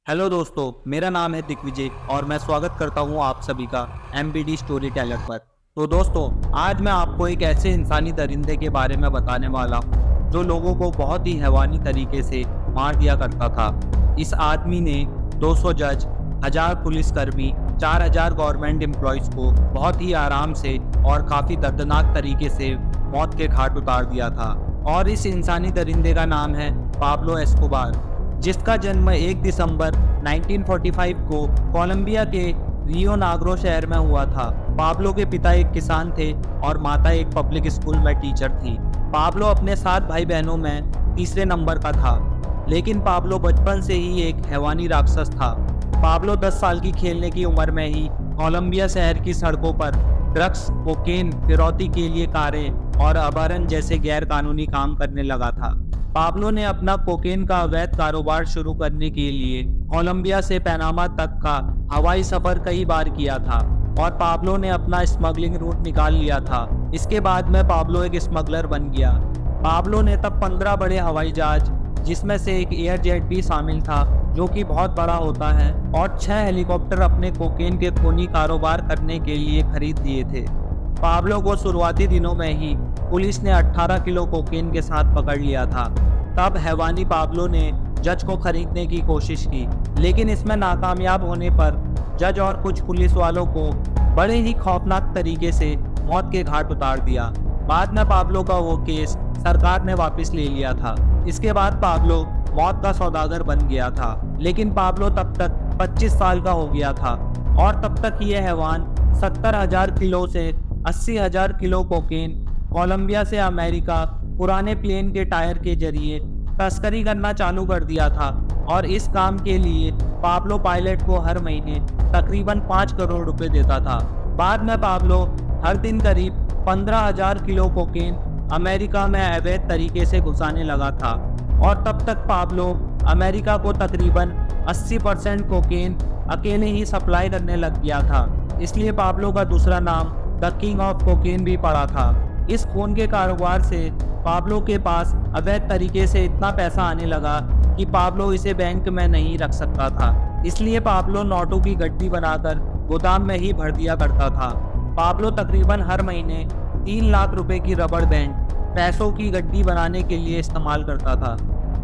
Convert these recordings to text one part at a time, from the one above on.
Hello दोस्तों, मेरा नाम है दिग्विजय और मैं स्वागत करता हूं आप सभी का MBD स्टोरी टेलर पर। तो दोस्तों, आज मैं आपको एक ऐसे इंसानी दरिंदे के बारे में बताने वाला हूं जो लोगों को बहुत ही हैवानी तरीके से मार दिया करता था। इस आदमी ने 200 जज, 1000 पुलिसकर्मी, 4000 गवर्नमेंट एम्प्लॉयज़ को बहुत ही आराम से और काफ़ी दर्दनाक तरीके से मौत के घाट उतार दिया था। और इस इंसानी दरिंदे का नाम है पाब्लो एस्कोबार, जिसका जन्म 1 दिसंबर 1945 को कोलंबिया के रियो नाग्रो शहर में हुआ था। पाब्लो के पिता एक किसान थे और माता एक पब्लिक स्कूल में टीचर थी। पाब्लो अपने 7 भाई बहनों में तीसरे नंबर का था, लेकिन पाब्लो बचपन से ही एक हैवानी राक्षस था। पाब्लो 10 साल की खेलने की उम्र में ही कोलंबिया शहर की सड़कों पर ड्रग्स, कोकेन, फिरौती के लिए कारें और अपहरण जैसे गैर कानूनी काम करने लगा था। पाब्लो ने अपना कोकेन का अवैध कारोबार शुरू करने के लिए कोलंबिया से पनामा तक का हवाई सफर कई बार किया था और पाब्लो ने अपना स्मगलिंग रूट निकाल लिया था। इसके बाद में पाब्लो एक स्मगलर बन गया। पाब्लो ने तब 15 बड़े हवाई जहाज, जिसमें से एक एयर जेट भी शामिल था जो कि बहुत बड़ा होता है, और 6 हेलीकॉप्टर अपने कोकेन के खूनी कारोबार करने के लिए खरीद लिए थे। पाब्लो को शुरुआती दिनों में ही पुलिस ने 18 किलो कोकेन के साथ पकड़ लिया था। तब हैवानी पाब्लो ने जज को खरीदने की कोशिश की, लेकिन इसमें नाकामयाब होने पर जज और कुछ पुलिस वालों को बड़े ही खौफनाक तरीके से मौत के घाट उतार दिया। बाद में पाब्लो का वो केस सरकार ने वापस ले लिया था। इसके बाद पाब्लो मौत का सौदागर बन गया था, लेकिन पाब्लो तब तक 25 साल का हो गया था और तब तक ये हैवान 70,000 किलो से 80,000 किलो कोकेन कोलंबिया से अमेरिका पुराने प्लेन के टायर के जरिए तस्करी करना चालू कर दिया था। और इस काम के लिए पाब्लो पायलट को हर महीने तकरीबन 5 करोड़ रुपए देता था। बाद में पाब्लो हर दिन करीब 15,000 किलो कोकेन अमेरिका में अवैध तरीके से घुसाने लगा था और तब तक पाब्लो अमेरिका को तकरीबन 80% कोकेन अकेले ही सप्लाई करने लग गया था। इसलिए पाब्लो का दूसरा नाम द किंग ऑफ कोकेन भी पड़ा था। इस खून के कारोबार से पाब्लो के पास अवैध तरीके से इतना पैसा आने लगा कि पाब्लो इसे बैंक में नहीं रख सकता था। इसलिए पाब्लो नोटों की गड्डी बनाकर गोदाम में ही भर दिया करता था। पाब्लो तकरीबन हर महीने 3 लाख रुपए की रबड़ बैंड पैसों की गड्डी बनाने के लिए इस्तेमाल करता था।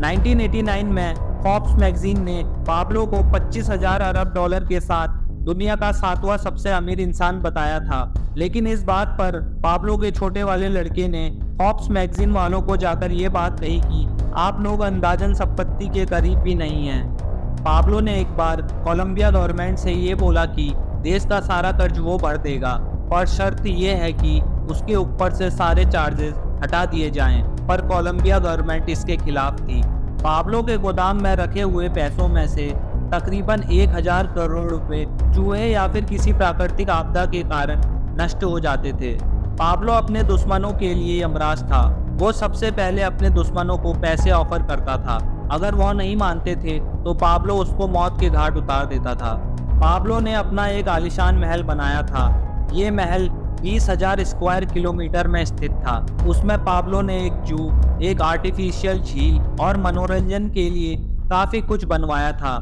1989 में फोर्ब्स मैगजीन ने पाब्लो को 25,000 अरब डॉलर के साथ दुनिया का 7वां सबसे अमीर इंसान बताया था। लेकिन इस बात पर पाब्लो के छोटे वाले लड़के ने फोर्ब्स मैगजीन वालों को जाकर ये बात कही कि आप लोग अंदाजन संपत्ति के करीब भी नहीं हैं। पाब्लो ने एक बार कोलंबिया गवर्नमेंट से ये बोला कि देश का सारा कर्ज वो भर देगा, पर शर्त ये है कि उसके ऊपर से सारे चार्जेस हटा दिए जाएं। पर कोलंबिया गवर्नमेंट इसके खिलाफ थी। पाब्लो के गोदाम में रखे हुए पैसों में से तकरीबन 1000 करोड़ रुपए चूहे या फिर किसी प्राकृतिक आपदा के कारण नष्ट हो जाते थे। पाब्लो अपने दुश्मनों के लिए यमराज था। वो सबसे पहले अपने दुश्मनों को पैसे ऑफर करता था। अगर वह नहीं मानते थे तो पाब्लो उसको मौत के घाट उतार देता था। पाब्लो ने अपना एक आलीशान महल बनाया था। ये महल 20,000 स्क्वायर किलोमीटर में स्थित था। उसमें पाब्लो ने एक जू, एक आर्टिफिशियल झील और मनोरंजन के लिए काफी कुछ बनवाया था।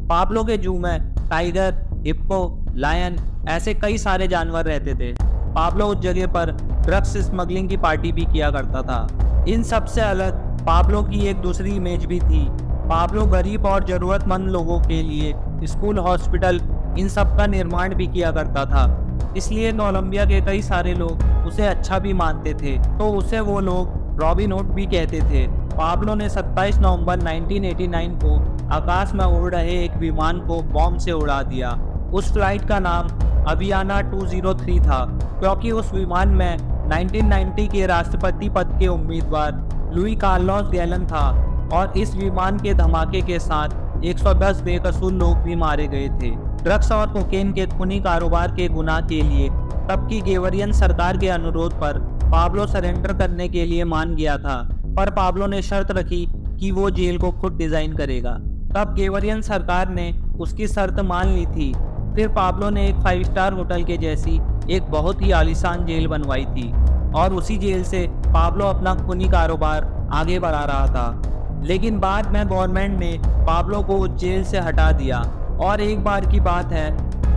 पाब्लो के जू में टाइगर, हिप्पो, लायन ऐसे कई सारे जानवर रहते थे। पाब्लो उस जगह पर ड्रग्स स्मगलिंग की पार्टी भी किया करता था। इन सब से अलग पाब्लो की एक दूसरी इमेज भी थी। पाब्लो गरीब और ज़रूरतमंद लोगों के लिए स्कूल, हॉस्पिटल, इन सब का निर्माण भी किया करता था। इसलिए कोलंबिया के कई सारे लोग उसे अच्छा भी मानते थे, तो उसे वो लोग रॉबिन हुड भी कहते थे। पाब्लो ने 27 नवंबर 1989 को आकाश में उड़ रहे एक विमान को बॉम्ब से उड़ा दिया। उस फ्लाइट का नाम अवियाना 203 था, क्योंकि उस विमान में 1990 के राष्ट्रपति पद के उम्मीदवार लुई कार्लोस गैलन था और इस विमान के धमाके के साथ 110 बेकसूर लोग भी मारे गए थे। ड्रग्स और कोकेन के खूनी कारोबार के गुनाह के लिए तब की गेवरियन सरकार के अनुरोध पर पाब्लो सरेंडर करने के लिए मान गया था, पर पाब्लो ने शर्त रखी कि वो जेल को खुद डिजाइन करेगा। तब गेवरियन सरकार ने उसकी शर्त मान ली थी। फिर पाब्लो ने एक 5 स्टार होटल के जैसी एक बहुत ही आलीशान जेल बनवाई थी और उसी जेल से पाब्लो अपना खूनी कारोबार आगे बढ़ा रहा था। लेकिन बाद में गवर्नमेंट ने पाब्लो को जेल से हटा दिया। और एक बार की बात है,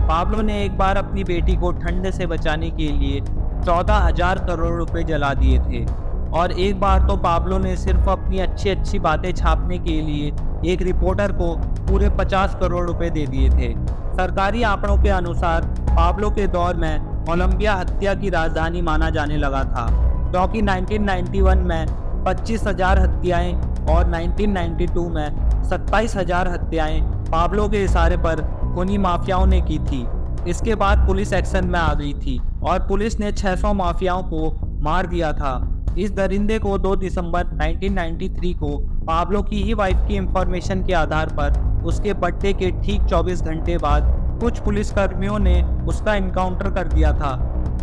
पाब्लो ने एक बार अपनी बेटी को ठंड से बचाने के लिए 14,000 करोड़ रुपए जला दिए थे। और एक बार तो पाब्लो ने सिर्फ अपनी अच्छी अच्छी बातें छापने के लिए एक रिपोर्टर को पूरे 50 करोड़ रुपए दे दिए थे। सरकारी आंकड़ों के अनुसार पाब्लो के दौर में कोलंबिया हत्या की राजधानी माना जाने लगा था, क्योंकि 1991 में 25,000 हत्याएं और 1992 में 27,000 हत्याएं पाब्लो के इशारे पर खूनी माफियाओं ने की थी। इसके बाद पुलिस एक्शन में आ गई थी और पुलिस ने 600 माफियाओं को मार दिया था। इस दरिंदे को 2 दिसंबर 1993 को पाब्लो की ही वाइफ की इंफॉर्मेशन के आधार पर उसके बर्थडे के ठीक 24 घंटे बाद कुछ पुलिसकर्मियों ने उसका इनकाउंटर कर दिया था।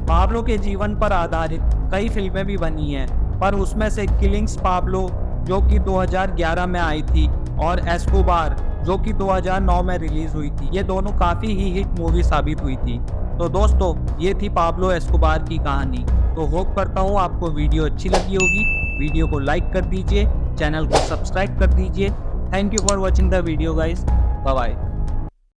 पाब्लो के जीवन पर आधारित कई फिल्में भी बनी हैं, पर उसमें से किलिंग्स पाब्लो जो कि 2011 में आई थी और एस्कोबार जो कि 2009 में रिलीज हुई थी, ये दोनों काफ़ी ही हिट मूवी साबित हुई थी। तो दोस्तों, ये थी पाब्लो एस्कोबार की कहानी। तो होप करता हूँ आपको वीडियो अच्छी लगी होगी। वीडियो को लाइक कर दीजिए, चैनल को सब्सक्राइब कर दीजिए। Thank you for watching the video guys. Bye bye.